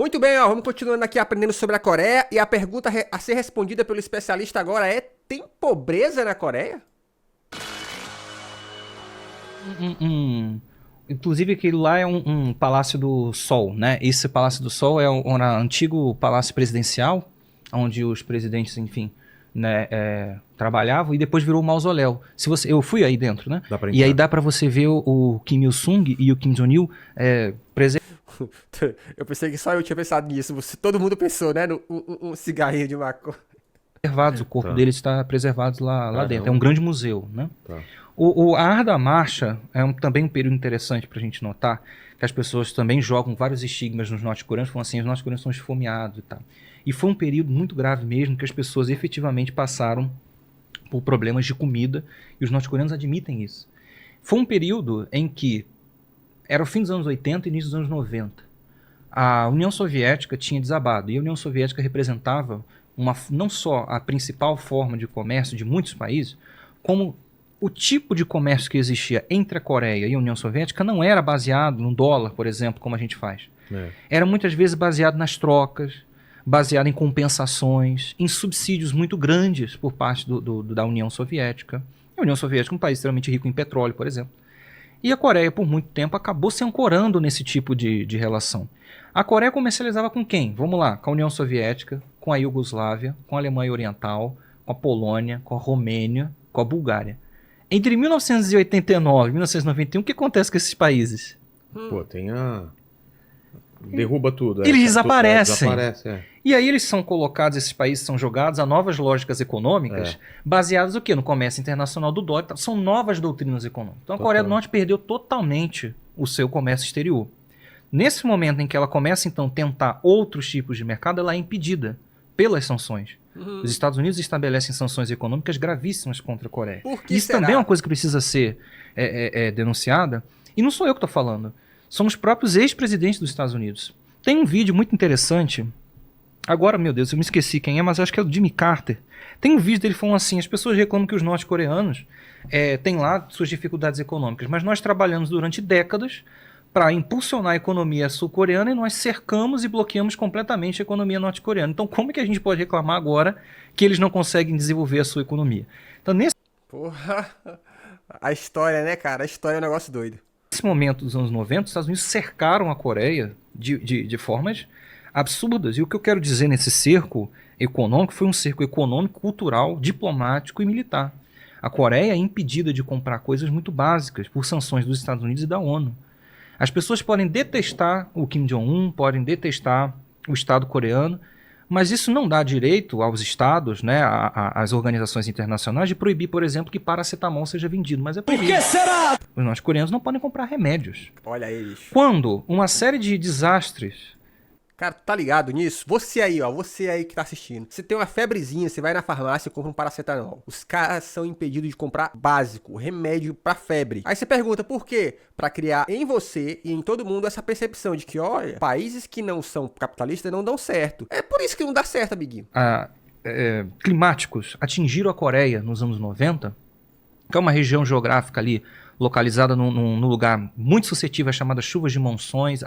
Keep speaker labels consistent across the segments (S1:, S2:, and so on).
S1: Muito bem, ó, vamos continuando aqui aprendendo sobre a Coreia. E a pergunta a ser respondida pelo especialista agora é: tem pobreza na Coreia?
S2: Inclusive aquele lá é um Palácio do Sol, né? Esse Palácio do Sol é um antigo palácio presidencial, onde os presidentes, enfim, né, trabalhavam, e depois virou um mausoléu. Eu fui aí dentro, né? E aí dá pra você ver o Kim Il-sung e o Kim Jong-il
S1: Eu pensei que só eu tinha pensado nisso. Todo mundo pensou, né? Um cigarrinho de maconha.
S2: preservados, o corpo deles está preservado lá dentro. É um grande museu, né?
S3: Tá.
S2: A Arda Marcha também um período interessante para a gente notar, que as pessoas também jogam vários estigmas nos norte-coreanos, falam assim, os norte-coreanos são esfomeados e tal. E foi um período muito grave mesmo, que as pessoas efetivamente passaram por problemas de comida, e os norte-coreanos admitem isso. Foi um período em que era o fim dos anos 80 e início dos anos 90. A União Soviética tinha desabado, e a União Soviética representava não só a principal forma de comércio de muitos países, como o tipo de comércio que existia entre a Coreia e a União Soviética não era baseado no dólar, por exemplo, como a gente faz. Era muitas vezes baseado nas trocas, baseado em compensações, em subsídios muito grandes por parte da União Soviética. A União Soviética é um país extremamente rico em petróleo, por exemplo. E a Coreia, por muito tempo, acabou se ancorando nesse tipo de relação. A Coreia comercializava com quem? Vamos lá, com a União Soviética, com a Iugoslávia, com a Alemanha Oriental, com a Polônia, com a Romênia, com a Bulgária. Entre 1989 e 1991, o que acontece com esses países?
S3: Pô, derruba tudo.
S2: Eles desaparecem.
S3: Desaparece.
S2: E aí esses países são jogados a novas lógicas econômicas, baseadas no quê? No comércio internacional do dólar. São novas doutrinas econômicas. Então a Coreia do Norte perdeu totalmente o seu comércio exterior. Nesse momento em que ela começa, então, a tentar outros tipos de mercado, ela é impedida pelas sanções. Os Estados Unidos estabelecem sanções econômicas gravíssimas contra a Coreia. Isso também é uma coisa que precisa ser denunciada. E não sou eu que estou falando. São os próprios ex-presidentes dos Estados Unidos. Tem um vídeo muito interessante. Agora, meu Deus, eu me esqueci quem é, mas acho que é o Jimmy Carter. Tem um vídeo dele falando assim, as pessoas reclamam que os norte-coreanos têm lá suas dificuldades econômicas, mas nós trabalhamos durante décadas para impulsionar a economia sul-coreana e nós cercamos e bloqueamos completamente a economia norte-coreana. Então, como é que a gente pode reclamar agora que eles não conseguem desenvolver a sua economia? Então,
S1: Porra, a história, né, cara? A história é um negócio doido.
S2: Nesse momento dos anos 90, os Estados Unidos cercaram a Coreia de formas absurdas. E o que eu quero dizer nesse cerco econômico foi um cerco econômico, cultural, diplomático e militar. A Coreia é impedida de comprar coisas muito básicas por sanções dos Estados Unidos e da ONU. As pessoas podem detestar o Kim Jong-un, podem detestar o Estado coreano, mas isso não dá direito aos Estados, né, às organizações internacionais, de proibir, por exemplo, que paracetamol seja vendido. Mas é proibido. Por que será? Os norte-coreanos não podem comprar remédios.
S1: Olha eles.
S2: Quando uma série de desastres...
S1: Cara, tá ligado nisso? Você aí, ó, você aí que tá assistindo. Você tem uma febrezinha, você vai na farmácia e compra um paracetamol. Os caras são impedidos de comprar básico, remédio pra febre. Aí você pergunta por quê? Pra criar em você e em todo mundo essa percepção de que, olha, países que não são capitalistas não dão certo. É por isso que não dá certo, amiguinho.
S2: Climáticos atingiram a Coreia nos anos 90, que é uma região geográfica ali, localizada num lugar muito suscetível às chamadas chuvas de monções,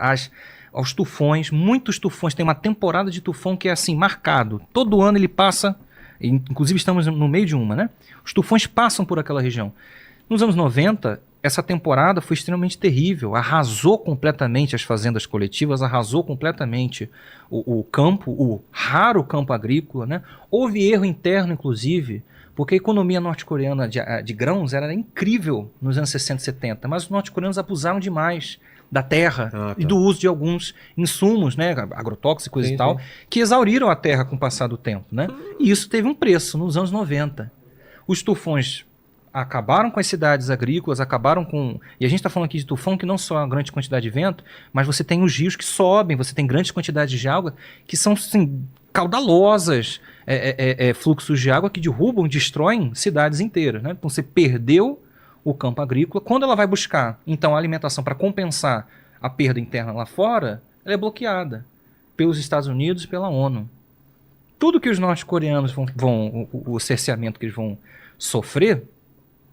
S2: aos tufões, muitos tufões. Tem uma temporada de tufão que é assim, marcado. Todo ano ele passa, inclusive estamos no meio de uma, né? Os tufões passam por aquela região. Nos anos 90, essa temporada foi extremamente terrível, arrasou completamente as fazendas coletivas, arrasou completamente o campo, o raro campo agrícola, né? Houve erro interno, inclusive, porque a economia norte-coreana de grãos era incrível nos anos 60 e 70, mas os norte-coreanos abusaram demais da terra e do uso de alguns insumos, né, agrotóxicos e tal, que exauriram a terra com o passar do tempo, né? E isso teve um preço nos anos 90. Os tufões acabaram com as cidades agrícolas, acabaram com... E a gente está falando aqui de tufão que não só é uma grande quantidade de vento, mas você tem os rios que sobem, você tem grandes quantidades de água que são, assim, caudalosas, fluxos de água que derrubam, destroem cidades inteiras, né? Então você perdeu o campo agrícola. Quando ela vai buscar, então, a alimentação para compensar a perda interna lá fora, ela é bloqueada pelos Estados Unidos e pela ONU. Tudo que os norte-coreanos o cerceamento que eles vão sofrer,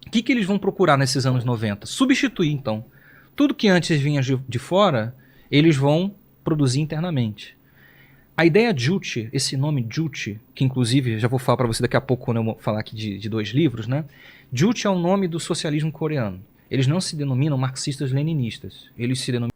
S2: o que eles vão procurar nesses anos 90? Substituir, então. Tudo que antes vinha de fora, eles vão produzir internamente. A ideia Juche, esse nome Juche, que inclusive já vou falar para você daqui a pouco quando eu falar aqui de 2 livros, né? Juche é o nome do socialismo coreano. Eles não se denominam marxistas-leninistas. Eles se denominam...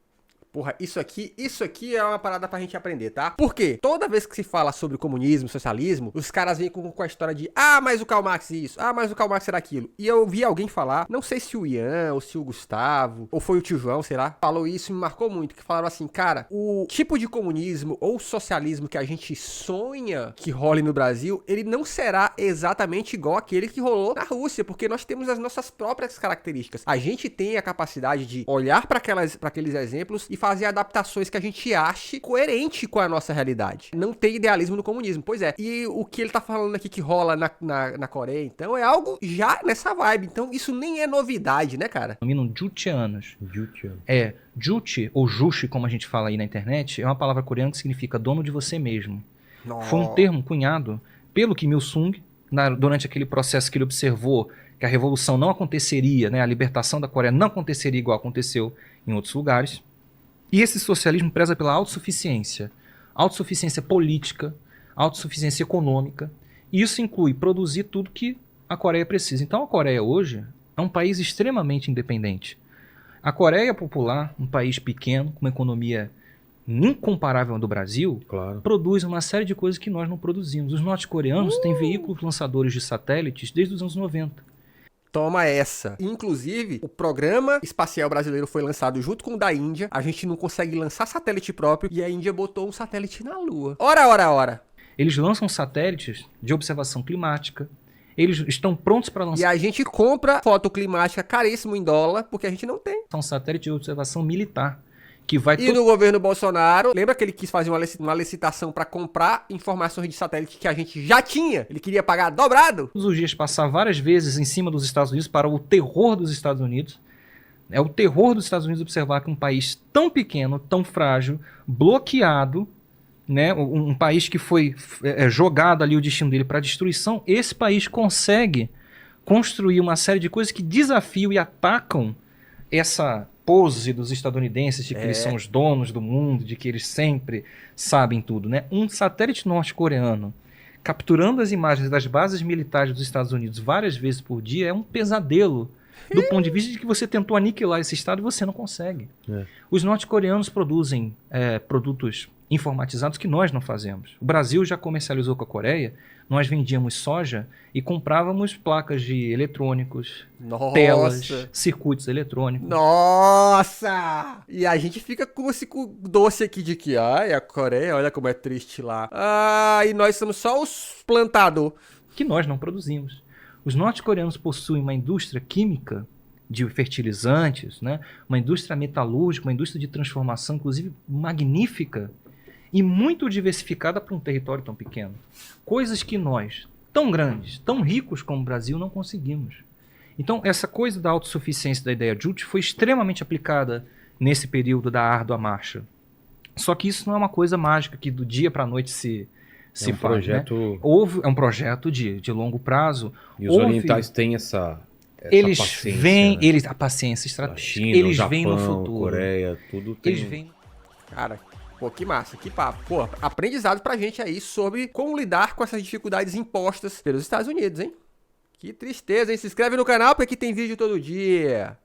S1: Porra, isso aqui é uma parada pra gente aprender, tá? Porque toda vez que se fala sobre comunismo, socialismo, os caras vêm com a história de mas o Karl Marx isso, mas o Karl Marx era aquilo. E eu vi alguém falar, não sei se o Ian, ou se o Gustavo, ou foi o tio João, sei lá, falou isso e me marcou muito, que falaram assim, cara, o tipo de comunismo ou socialismo que a gente sonha que role no Brasil, ele não será exatamente igual aquele que rolou na Rússia, porque nós temos as nossas próprias características. A gente tem a capacidade de olhar para aqueles exemplos e fazer adaptações que a gente ache coerente com a nossa realidade. Não tem idealismo no comunismo, pois é. E o que ele tá falando aqui que rola na Coreia, então, é algo já nessa vibe. Então, isso nem é novidade, né, cara?
S2: Denominam Jucheanos. Juche, ou Juche, como a gente fala aí na internet, é uma palavra coreana que significa dono de você mesmo.
S1: Nossa.
S2: Foi um termo cunhado pelo Kim Il-sung, durante aquele processo que ele observou que a revolução não aconteceria, né, a libertação da Coreia não aconteceria igual aconteceu em outros lugares. E esse socialismo preza pela autossuficiência. Autossuficiência política, autossuficiência econômica. E isso inclui produzir tudo que a Coreia precisa. Então a Coreia hoje é um país extremamente independente. A Coreia Popular, um país pequeno, com uma economia incomparável do Brasil,
S3: Claro.
S2: produz uma série de coisas que nós não produzimos. Os norte-coreanos têm veículos lançadores de satélites desde os anos 90.
S1: Toma essa. Inclusive, o programa espacial brasileiro foi lançado junto com o da Índia. A gente não consegue lançar satélite próprio e a Índia botou um satélite na Lua. Ora.
S2: Eles lançam satélites de observação climática. Eles estão prontos para
S1: E
S2: lançar
S1: a gente compra foto climática caríssimo em dólar porque a gente não tem.
S2: um satélite de observação militar. Que vai
S1: E no governo Bolsonaro, lembra que ele quis fazer uma licitação para comprar informações de satélite que a gente já tinha? Ele queria pagar dobrado?
S2: todos os dias passar várias vezes em cima dos Estados Unidos para o terror dos Estados Unidos. É o terror dos Estados Unidos observar que um país tão pequeno, tão frágil, bloqueado, né, um país que foi jogado ali o destino dele para destruição, esse país consegue construir uma série de coisas que desafiam e atacam essa pose dos estadunidenses de que eles são os donos do mundo, de que eles sempre sabem tudo, né? Um satélite norte-coreano capturando as imagens das bases militares dos Estados Unidos várias vezes por dia é um pesadelo do ponto de vista de que você tentou aniquilar esse estado e você não consegue. Os norte-coreanos produzem produtos informatizados que nós não fazemos. O Brasil já comercializou com a Coreia, nós vendíamos soja e comprávamos placas de eletrônicos, telas, circuitos eletrônicos.
S1: Nossa! E a gente fica com esse doce aqui de que, a Coreia, olha como é triste lá. E nós somos só os plantador.
S2: Que nós não produzimos. Os norte-coreanos possuem uma indústria química de fertilizantes, né? Uma indústria metalúrgica, uma indústria de transformação, inclusive magnífica e muito diversificada para um território tão pequeno. Coisas que nós, tão grandes, tão ricos como o Brasil, não conseguimos. Então, essa coisa da autossuficiência da ideia Juche foi extremamente aplicada nesse período da árdua marcha. Só que isso não é uma coisa mágica que do dia para a noite se faz,
S3: projeto...
S2: né? É um projeto de longo prazo.
S3: E os orientais têm essa
S2: eles
S3: paciência,
S2: veem,
S3: né?
S2: a paciência estratégica.
S3: China,
S2: eles
S3: Japão,
S2: veem no futuro.
S3: Coreia, tudo tem.
S2: Eles veem.
S1: Cara, pô, que massa, que papo. Pô, aprendizado pra gente aí sobre como lidar com essas dificuldades impostas pelos Estados Unidos, hein? Que tristeza, hein? Se inscreve no canal porque aqui tem vídeo todo dia.